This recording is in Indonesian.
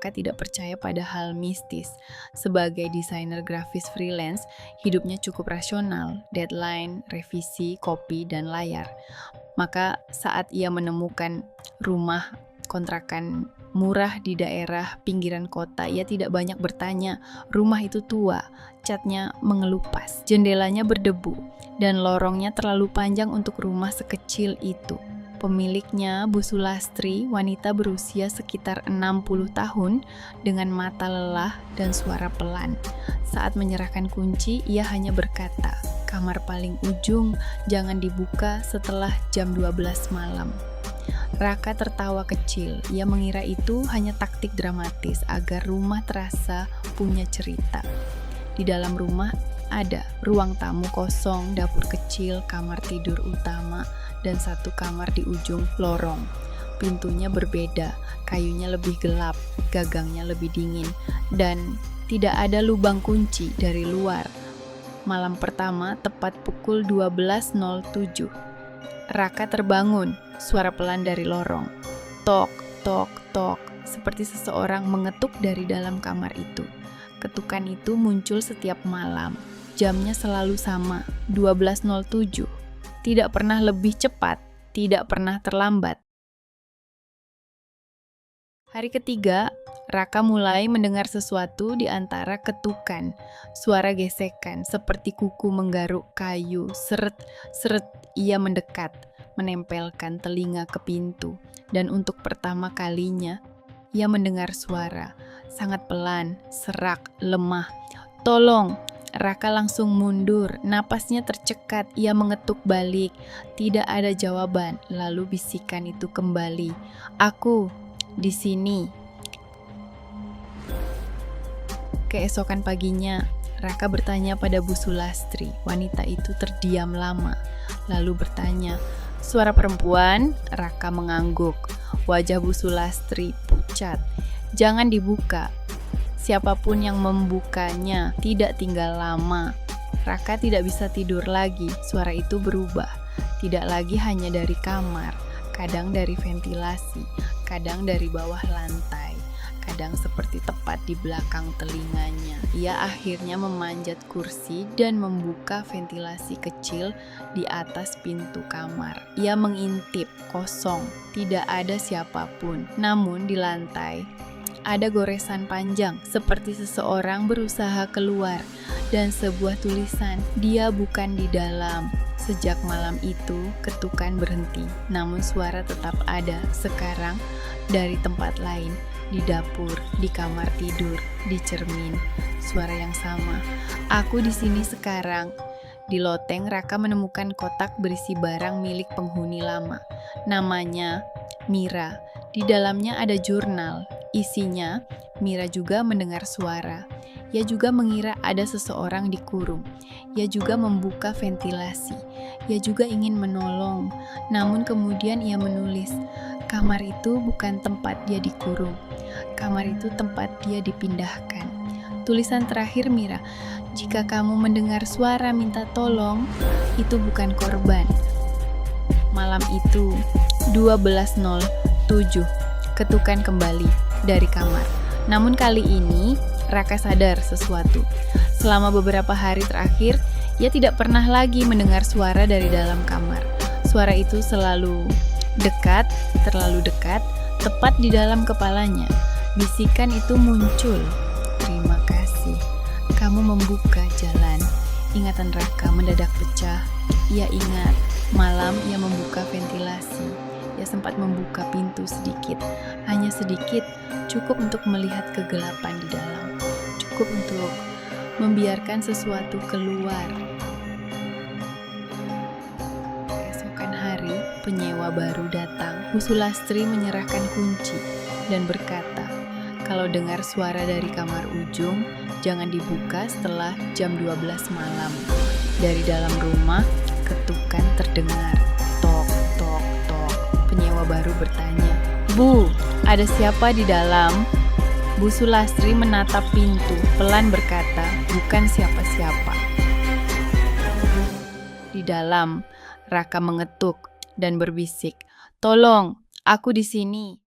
Raka tidak percaya pada hal mistis. Sebagai desainer grafis freelance, hidupnya cukup rasional, deadline, revisi, kopi, dan layar. Maka saat ia menemukan rumah kontrakan murah di daerah pinggiran kota, ia tidak banyak bertanya. Rumah itu tua, catnya mengelupas, jendelanya berdebu, dan lorongnya terlalu panjang untuk rumah sekecil itu. Pemiliknya, Bu Sulastri, wanita berusia sekitar 60 tahun dengan mata lelah dan suara pelan. Saat menyerahkan kunci, ia hanya berkata, "Kamar paling ujung, jangan dibuka setelah jam 12 malam." Raka tertawa kecil. Ia mengira itu hanya taktik dramatis agar rumah terasa punya cerita. Di dalam rumah ada ruang tamu kosong, dapur kecil, kamar tidur utama, dan satu kamar di ujung lorong. Pintunya berbeda, kayunya lebih gelap, gagangnya lebih dingin, dan tidak ada lubang kunci dari luar. Malam pertama, tepat pukul 12.07. Raka terbangun, suara pelan dari lorong. Tok, tok, tok, seperti seseorang mengetuk dari dalam kamar itu. Ketukan itu muncul setiap malam. Jamnya selalu sama, 12.07. Tidak pernah lebih cepat, tidak pernah terlambat. Hari ketiga, Raka mulai mendengar sesuatu di antara ketukan, suara gesekan seperti kuku menggaruk kayu, seret-seret. Ia mendekat, menempelkan telinga ke pintu, dan untuk pertama kalinya, ia mendengar suara, sangat pelan, serak, lemah. "Tolong!" Raka langsung mundur, napasnya tercekat, ia mengetuk balik. Tidak ada jawaban, lalu bisikan itu kembali. "Aku di sini." Keesokan paginya, Raka bertanya pada Bu Sulastri. Wanita itu terdiam lama, lalu bertanya, "Suara perempuan?" Raka mengangguk. Wajah Bu Sulastri pucat. "Jangan dibuka. Siapapun yang membukanya tidak tinggal lama." Raka tidak bisa tidur lagi. Suara itu berubah. Tidak lagi hanya dari kamar, kadang dari ventilasi, kadang dari bawah lantai, kadang seperti tepat di belakang telinganya. Ia akhirnya memanjat kursi dan membuka ventilasi kecil di atas pintu kamar. Ia mengintip, kosong, tidak ada siapapun. Namun di lantai ada goresan panjang, seperti seseorang berusaha keluar, dan sebuah tulisan, "Dia bukan di dalam." Sejak malam itu, ketukan berhenti, namun suara tetap ada, sekarang dari tempat lain, di dapur, di kamar tidur, di cermin. Suara yang sama, "Aku di sini sekarang." Di loteng, Raka menemukan kotak berisi barang milik penghuni lama. Namanya Mira. Di dalamnya ada jurnal. Isinya, Mira juga mendengar suara. Ia juga mengira ada seseorang dikurung. Ia juga membuka ventilasi. Ia juga ingin menolong. Namun kemudian ia menulis, kamar itu bukan tempat dia dikurung. Kamar itu tempat dia dipindahkan. Tulisan terakhir Mira, "Jika kamu mendengar suara minta tolong, itu bukan korban." Malam itu, 12.07, ketukan kembali dari kamar. Namun kali ini, Raka sadar sesuatu. Selama beberapa hari terakhir, ia tidak pernah lagi mendengar suara dari dalam kamar. Suara itu selalu dekat, terlalu dekat, tepat di dalam kepalanya. Bisikan itu muncul. "Terima kasih, kamu membuka jalan." Ingatan Raka mendadak pecah. Ia ingat, malam ia membuka ventilasi. Ia sempat membuka pintu sedikit, hanya sedikit, cukup untuk melihat kegelapan di dalam, cukup untuk membiarkan sesuatu keluar. Keesokan hari, penyewa baru datang. Bu Sulastri menyerahkan kunci dan berkata, "Kalau dengar suara dari kamar ujung, jangan dibuka setelah jam 12 malam." Dari dalam rumah, ketukan terdengar. Tok, tok, tok. Penyewa baru bertanya, "Bu, ada siapa di dalam?" Bu Sulastri menatap pintu, pelan berkata, "Bukan siapa-siapa." Di dalam, Raka mengetuk dan berbisik, "Tolong, aku di sini."